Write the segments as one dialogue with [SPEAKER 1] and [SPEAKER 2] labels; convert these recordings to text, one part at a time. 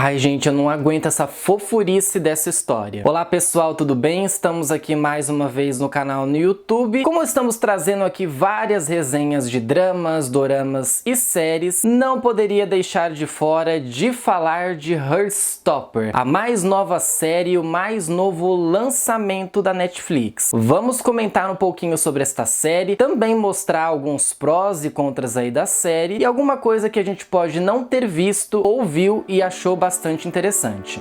[SPEAKER 1] Ai, gente, eu não aguento essa fofurice dessa história. Olá, pessoal, tudo bem? Estamos aqui mais uma vez no canal no YouTube. Como estamos trazendo aqui várias resenhas de dramas, doramas e séries, não poderia deixar de fora de falar de Heartstopper, a mais nova série, o mais novo lançamento da Netflix. Vamos comentar um pouquinho sobre esta série, também mostrar alguns prós e contras aí da série e alguma coisa que a gente pode não ter visto, ouviu e achou bastante interessante.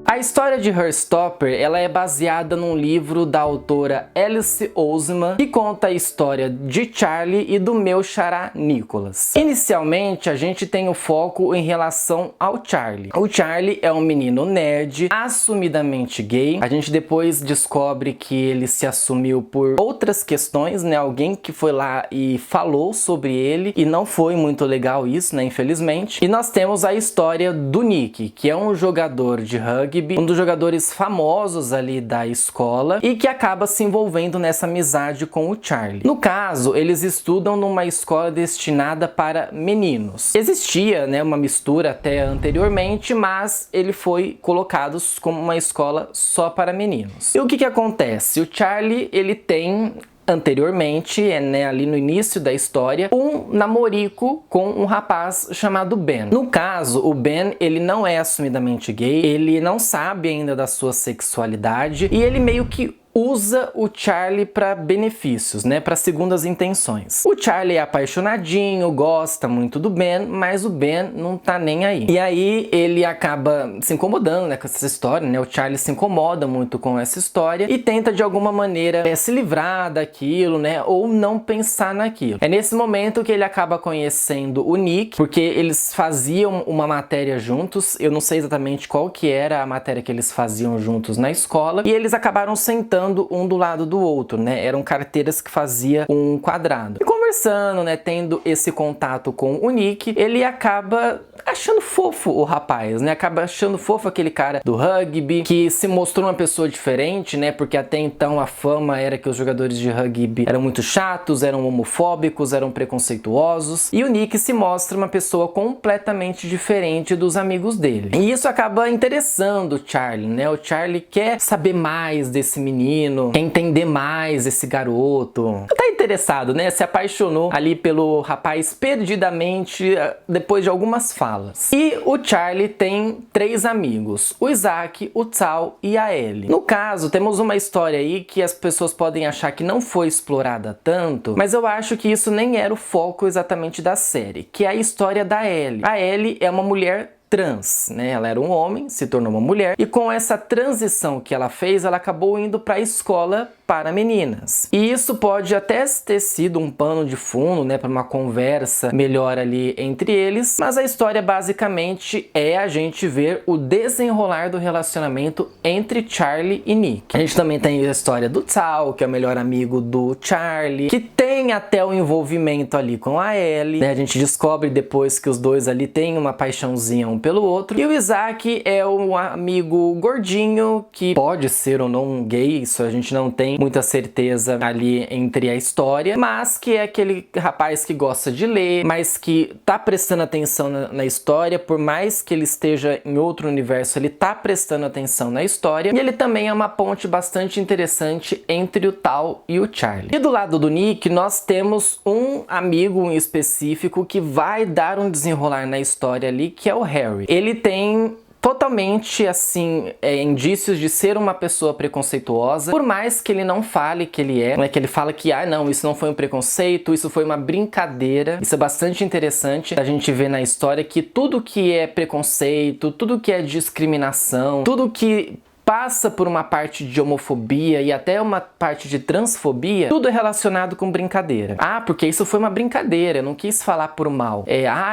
[SPEAKER 1] A história de Heartstopper, ela é baseada num livro da autora Alice Oseman, que conta a história de Charlie e do meu xará Nicholas. Inicialmente, a gente tem o foco em relação ao Charlie. O Charlie é um menino nerd, assumidamente gay. A gente depois descobre que ele se assumiu por outras questões, né? Alguém que foi lá e falou sobre ele, e não foi muito legal isso, né? Infelizmente. E nós temos a história do Nick, que é um jogador de rugby, um dos jogadores famosos ali da escola e que acaba se envolvendo nessa amizade com o Charlie. No caso, eles estudam numa escola destinada para meninos. Existia, né, uma mistura até anteriormente, mas ele foi colocado como uma escola só para meninos. E o que acontece? O Charlie, ele tem anteriormente, né, ali no início da história, um namorico com um rapaz chamado Ben. No caso, o Ben, ele não é assumidamente gay, ele não sabe ainda da sua sexualidade e ele meio que usa o Charlie para benefícios, né, para segundas intenções. O Charlie é apaixonadinho, gosta muito do Ben, mas o Ben não tá nem aí. E aí ele acaba se incomodando, né, com essa história, né? O Charlie se incomoda muito com essa história e tenta de alguma maneira se livrar daquilo, né, ou não pensar naquilo. É nesse momento que ele acaba conhecendo o Nick, porque eles faziam uma matéria juntos. Eu não sei exatamente qual que era a matéria que eles faziam juntos na escola, e eles acabaram sentando um do lado do outro, né? Eram carteiras que fazia um quadrado. E conversando, né, tendo esse contato com o Nick, ele acaba achando fofo o rapaz, né? Acaba achando fofo aquele cara do rugby, que se mostrou uma pessoa diferente, né? Porque até então a fama era que os jogadores de rugby eram muito chatos, eram homofóbicos, eram preconceituosos. E o Nick se mostra uma pessoa completamente diferente dos amigos dele. E isso acaba interessando o Charlie, né? O Charlie quer saber mais desse menino, quer entender mais esse garoto. Tá interessado, né? Se apaixonou ali pelo rapaz perdidamente depois de algumas falas. E o Charlie tem 3 amigos: o Isaac, o Tal e a Ellie. No caso, temos uma história aí que as pessoas podem achar que não foi explorada tanto, mas eu acho que isso nem era o foco exatamente da série, que é a história da Ellie. A Ellie é uma mulher trans, né? Ela era um homem, se tornou uma mulher, e com essa transição que ela fez, ela acabou indo para a escola para meninas. E isso pode até ter sido um pano de fundo, né, para uma conversa melhor ali entre eles, mas a história basicamente é a gente ver o desenrolar do relacionamento entre Charlie e Nick. A gente também tem a história do Tal, que é o melhor amigo do Charlie, que tem até o envolvimento ali com a Ellie, né? A gente descobre depois que os dois ali têm uma paixãozinha um pelo outro. E o Isaac é um amigo gordinho, que pode ser ou não gay, isso a gente não tem muita certeza ali entre a história, mas que é aquele rapaz que gosta de ler, mas que tá prestando atenção na história, por mais que ele esteja em outro universo, ele tá prestando atenção na história, e ele também é uma ponte bastante interessante entre o Tal e o Charlie. E do lado do Nick, nós temos um amigo em específico que vai dar um desenrolar na história ali, que é o Harry. Ele tem totalmente, assim, indícios de ser uma pessoa preconceituosa, por mais que ele não fale que ele é, né, que ele fala que, não, isso não foi um preconceito, isso foi uma brincadeira. Isso é bastante interessante a gente ver na história, que tudo que é preconceito, tudo que é discriminação, tudo que passa por uma parte de homofobia e até uma parte de transfobia, tudo é relacionado com brincadeira. Porque isso foi uma brincadeira, eu não quis falar por mal.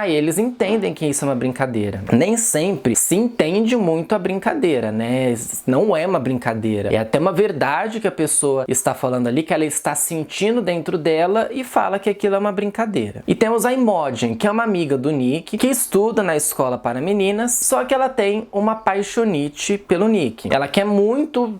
[SPEAKER 1] Eles entendem que isso é uma brincadeira. Nem sempre se entende muito a brincadeira, né? Não é uma brincadeira. É até uma verdade que a pessoa está falando ali, que ela está sentindo dentro dela, e fala que aquilo é uma brincadeira. E temos a Imogen, que é uma amiga do Nick, que estuda na escola para meninas, só que ela tem uma paixonite pelo Nick. Ela quer muito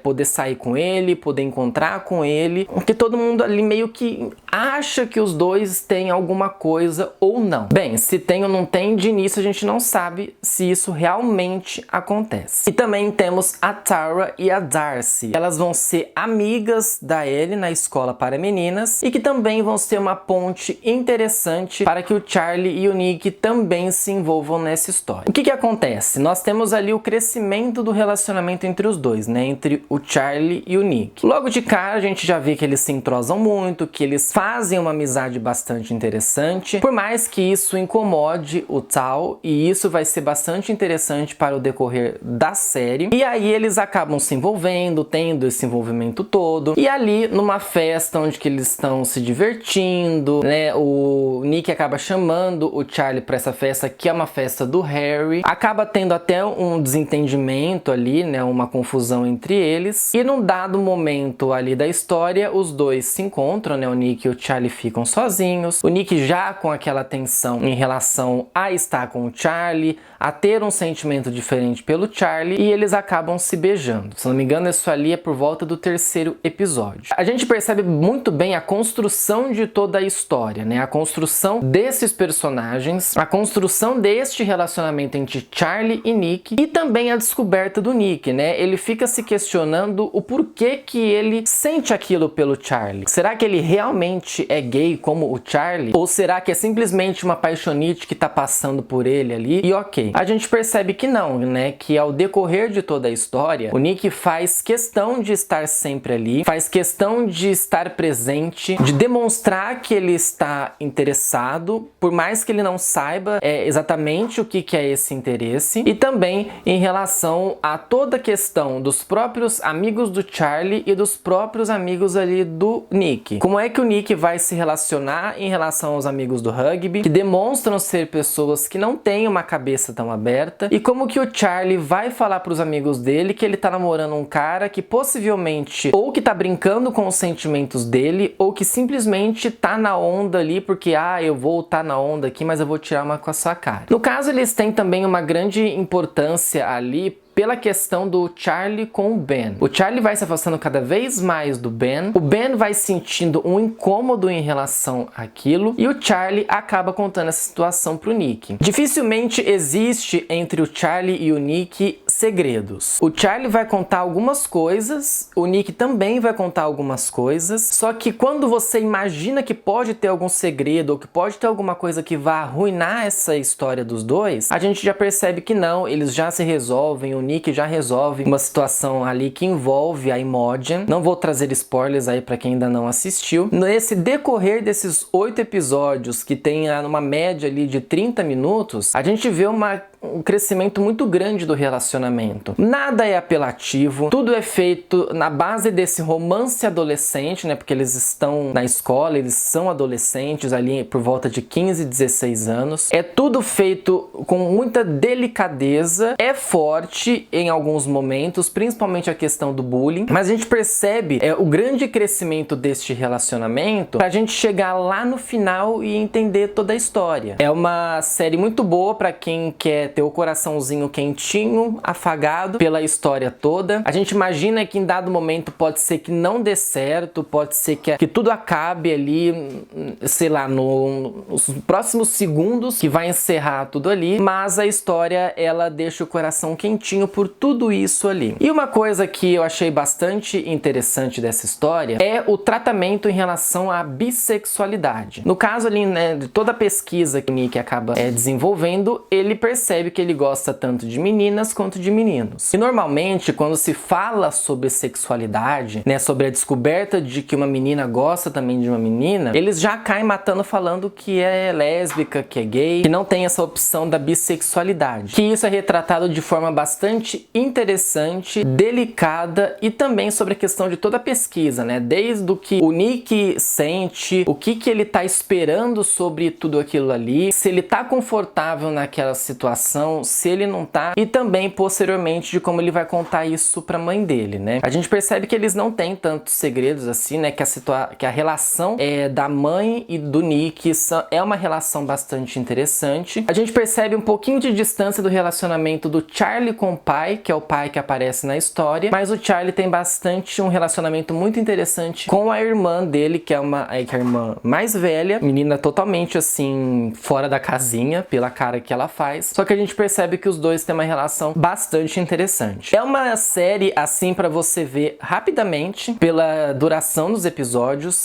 [SPEAKER 1] poder sair com ele, poder encontrar com ele, porque todo mundo ali meio que acha que os dois têm alguma coisa ou não. Bem, se tem ou não tem, de início a gente não sabe se isso realmente acontece. E também temos a Tara e a Darcy. Elas vão ser amigas da Ellie na escola para meninas e que também vão ser uma ponte interessante para que o Charlie e o Nick também se envolvam nessa história. O que acontece? Nós temos ali o crescimento do relacionamento entre os dois, né? Entre o Charlie e o Nick. Logo de cara a gente já vê que eles se entrosam muito, que eles fazem uma amizade bastante interessante, por mais que isso incomode o Tal, e isso vai ser bastante interessante para o decorrer da série. E aí eles acabam se envolvendo, tendo esse envolvimento todo, e ali numa festa onde que eles estão se divertindo, né, o Nick acaba chamando o Charlie para essa festa, que é uma festa do Harry, acaba tendo até um desentendimento ali, né, uma confusão entre eles, e num dado momento ali da história, os dois se encontram, né, o Nick e o Charlie ficam sozinhos, o Nick já com aquela tensão em relação a estar com o Charlie, a ter um sentimento diferente pelo Charlie, e eles acabam se beijando. Se não me engano, isso ali é por volta do 3º episódio. A gente percebe muito bem a construção de toda a história, né? A construção desses personagens, a construção deste relacionamento entre Charlie e Nick, e também a descoberta do Nick, né? Ele fica se questionando o porquê que ele sente aquilo pelo Charlie. Será que ele realmente é gay como o Charlie? Ou será que é simplesmente uma paixonite que tá passando por ele ali? E ok, a gente percebe que não, né? Que ao decorrer de toda a história, o Nick faz questão de estar sempre ali, faz questão de estar presente, de demonstrar que ele está interessado, por mais que ele não saiba exatamente o que é esse interesse, e também em relação a toda a questão dos próprios amigos do Charlie e dos próprios amigos ali do Nick. Como é que o Nick vai se relacionar em relação aos amigos do rugby, que demonstram ser pessoas que não têm uma cabeça tão aberta, e como que o Charlie vai falar para os amigos dele que ele tá namorando um cara que possivelmente ou que tá brincando com os sentimentos dele, ou que simplesmente tá na onda ali porque, eu vou tá na onda aqui, mas eu vou tirar uma com a sua cara. No caso, eles têm também uma grande importância ali pela questão do Charlie com o Ben. O Charlie vai se afastando cada vez mais do Ben, o Ben vai sentindo um incômodo em relação àquilo, e o Charlie acaba contando essa situação pro Nick. Dificilmente existe entre o Charlie e o Nick segredos. O Charlie vai contar algumas coisas, o Nick também vai contar algumas coisas, só que quando você imagina que pode ter algum segredo, ou que pode ter alguma coisa que vá arruinar essa história dos dois, a gente já percebe que não, eles já se resolvem, o Nick já resolve uma situação ali que envolve a Imogen. Não vou trazer spoilers aí pra quem ainda não assistiu. Nesse decorrer desses 8 episódios, que tem uma média ali de 30 minutos, a gente vê um crescimento muito grande do relacionamento. Nada é apelativo, tudo é feito na base desse romance adolescente, né? Porque eles estão na escola, eles são adolescentes ali por volta de 15, 16 anos. É tudo feito com muita delicadeza, é forte em alguns momentos, principalmente a questão do bullying, mas a gente percebe o grande crescimento deste relacionamento pra gente chegar lá no final e entender toda a história. É uma série muito boa pra quem quer ter o coraçãozinho quentinho, afagado pela história toda. A gente imagina que em dado momento pode ser que não dê certo, pode ser que tudo acabe ali, sei lá, nos próximos segundos, que vai encerrar tudo ali, mas a história, ela deixa o coração quentinho por tudo isso ali. E uma coisa que eu achei bastante interessante dessa história é o tratamento em relação à bissexualidade. No caso ali, né, de toda a pesquisa que o Nick acaba desenvolvendo, ele percebe que ele gosta tanto de meninas quanto de meninos. E normalmente, quando se fala sobre sexualidade, né, sobre a descoberta de que uma menina gosta também de uma menina, eles já caem matando falando que é lésbica, que é gay, que não tem essa opção da bissexualidade. Que isso é retratado de forma bastante interessante, delicada, e também sobre a questão de toda a pesquisa, né? Desde o que o Nick sente, o que ele tá esperando sobre tudo aquilo ali, se ele tá confortável naquela situação, situação se ele não tá, e também posteriormente de como ele vai contar isso pra mãe dele, né? A gente percebe que eles não têm tantos segredos assim, né? Que a relação da mãe e do Nick é uma relação bastante interessante. A gente percebe um pouquinho de distância do relacionamento do Charlie com o pai, que é o pai que aparece na história, mas o Charlie tem bastante um relacionamento muito interessante com a irmã dele, que é a irmã mais velha, menina totalmente assim, fora da casinha, pela cara que ela faz. Só que a gente percebe que os dois têm uma relação bastante interessante. É uma série assim pra você ver rapidamente, pela duração dos episódios.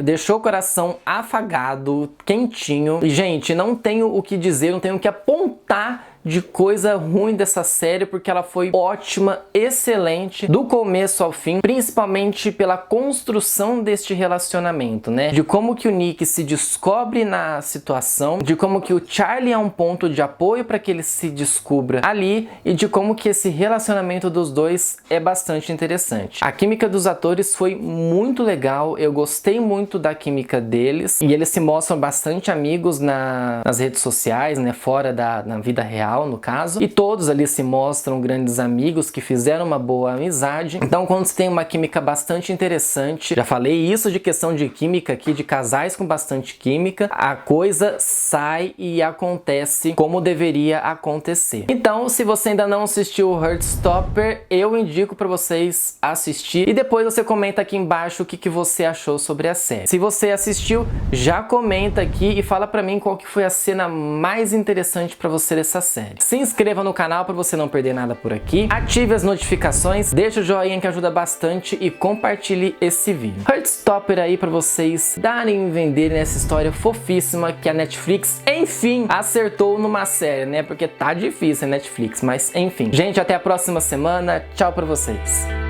[SPEAKER 1] Deixou o coração afagado, quentinho. E, gente, não tenho o que dizer, não tenho o que apontar de coisa ruim dessa série, porque ela foi ótima, excelente, do começo ao fim, principalmente pela construção deste relacionamento, né? De como que o Nick se descobre na situação, de como que o Charlie é um ponto de apoio para que ele se descubra ali, e de como que esse relacionamento dos dois é bastante interessante. A química dos atores foi muito legal, eu gostei muito da química deles, e eles se mostram bastante amigos nas redes sociais, né? Fora na vida real, no caso, e todos ali se mostram grandes amigos que fizeram uma boa amizade. Então, quando você tem uma química bastante interessante, já falei isso de questão de química aqui, de casais com bastante química, a coisa sai e acontece como deveria acontecer. Então, se você ainda não assistiu o Heartstopper, eu indico para vocês assistir, e depois você comenta aqui embaixo o que você achou sobre a série. Se você assistiu, já comenta aqui e fala para mim qual que foi a cena mais interessante para você dessa série. Se inscreva no canal para você não perder nada por aqui, ative as notificações, deixa o joinha que ajuda bastante e compartilhe esse vídeo. Heartstopper aí para vocês darem e venderem essa história fofíssima que a Netflix, enfim, acertou numa série, né? Porque tá difícil a Netflix, mas enfim. Gente, até a próxima semana, tchau para vocês.